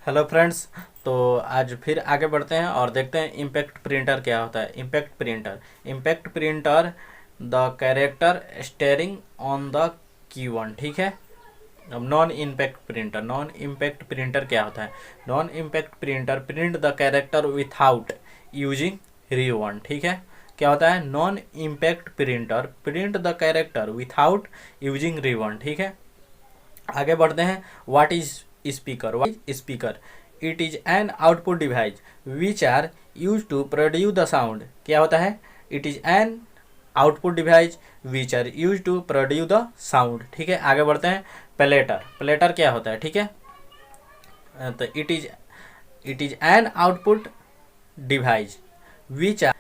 Hello friends. तो आज फिर आगे बढ़ते हैं और देखते हैं इम्पैक्ट प्रिंटर क्या होता है। Impact printer the character steering on the keyboard. ठीक है। अब नॉन इम्पैक्ट प्रिंटर क्या होता है। Non impact printer print the character without using ribbon. ठीक है। क्या होता है? Non impact printer print the character without using ribbon. ठीक है। आगे बढ़ते हैं। What is speaker? It is an output device which are use to produce the sound. क्या होता है? It is an output device which are use to produce the sound. ठीक है। आगे बढ़ते हैं। प्लेटर क्या होता है? ठीक है। तो it is an output device which are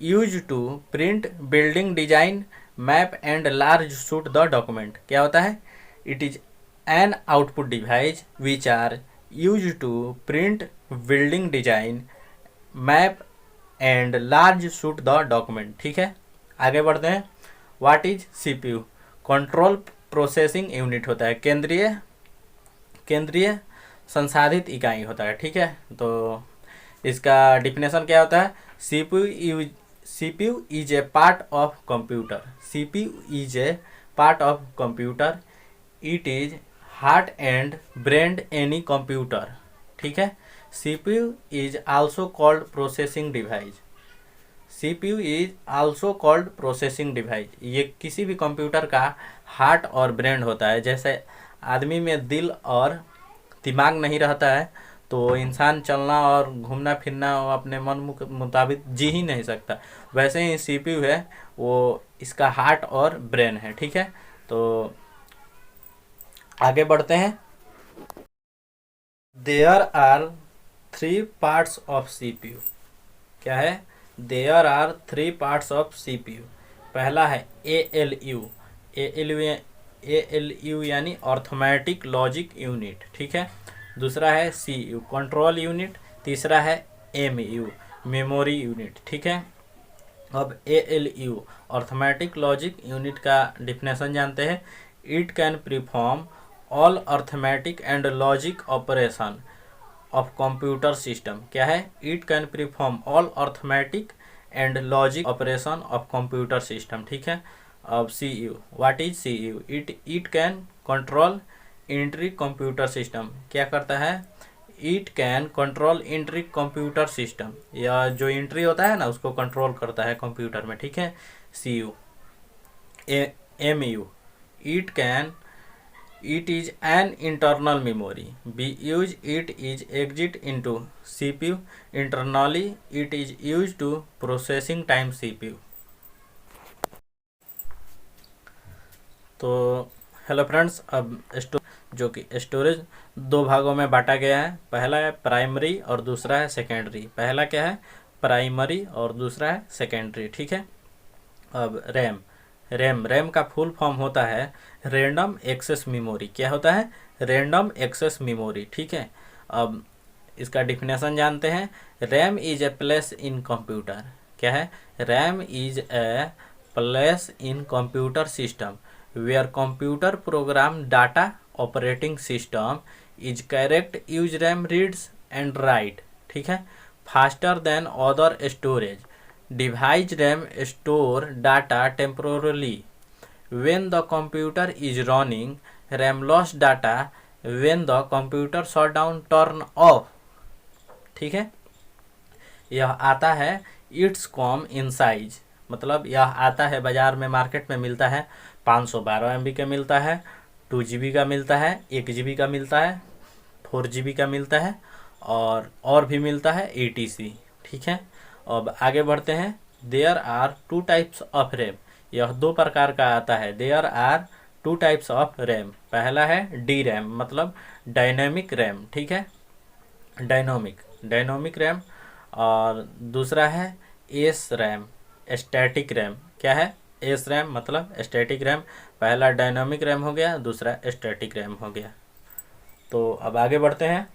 use to print building design map and large shoot the document. क्या होता है? It is an output device which are use to print building design map and large shoot the document. ठीक है। आगे बढ़ते हैं। What is CPU? Control processing unit होता है। केंद्रीय संसाधित इकाई होता है। ठीक है। तो इसका डिफिनेशन क्या होता है? CPU is a part of computer. CPU is a part of computer. It is heart and brain any computer. ठीक है। CPU is also called processing device. CPU is also called processing device. ये किसी भी computer का heart और brain होता है। जैसे आदमी में दिल और दिमाग नहीं रहता है तो इंसान चलना और घूमना फिरना अपने मन मुताबिक जी ही नहीं सकता। वैसे ही सीपीयू है, वो इसका हार्ट और ब्रेन है। ठीक है। तो आगे बढ़ते हैं। There are three parts of CPU. क्या है? There are three parts of CPU. पहला है एएलयू। एएलयू यानी अर्थमेटिक लॉजिक यूनिट। ठीक है। दूसरा है सीयू कंट्रोल यूनिट। तीसरा है एमयू मेमोरी यूनिट। ठीक है। अब एएलयू अर्थमेटिक लॉजिक यूनिट का डिफिनेशन जानते हैं। It can perform all arithmetic and logic operation of computer system. क्या है? It can perform all arithmetic and logic operation of computer system. ठीक है। अब C U, what is C U? It can control entire computer system. क्या करता है? It can control entire computer system, या जो इंट्री होता है ना उसको कंट्रोल करता है कंप्यूटर में। ठीक है। C U. M U, it is an internal memory. We use it is exit into CPU. Internally it is used to processing time CPU. तो हेलो फ्रेंड्स, अब जो कि स्टोरेज दो भागों में बांटा गया है। पहला है प्राइमरी और दूसरा है सेकेंडरी। पहला क्या है? प्राइमरी और दूसरा है सेकेंडरी। ठीक है। अब रैम का फुल फॉर्म होता है रैंडम एक्सेस मेमोरी। क्या होता है? Random access memory. ठीक है। अब इसका डिफिनेशन जानते हैं। RAM is a place in computer. क्या है? RAM is a place in computer system where computer program data operating system is correct use RAM reads and write. ठीक है। Faster than other storage device RAM store data temporarily when the computer is running. RAM lost data when the computer shutdown turn off. ठीक है। यह आता है it's com in size, मतलब यह आता है बाजार में, मार्केट में मिलता है 512 MB का मिलता है, 2 GB का मिलता है, 1 GB का मिलता है, 4 GB का मिलता है और भी मिलता है ATC। ठीक है। अब आगे बढ़ते हैं। There are two types of RAM. यह दो प्रकार का आता है। There are two types of RAM. पहला है डी रैम, मतलब डायनेमिक रैम। ठीक है। Dynamic RAM. और दूसरा है एस रैम, स्टैटिक रैम। क्या है? एस रैम मतलब स्टैटिक रैम। पहला डायनामिक रैम हो गया, दूसरा स्टैटिक रैम हो गया। तो अब आगे बढ़ते हैं।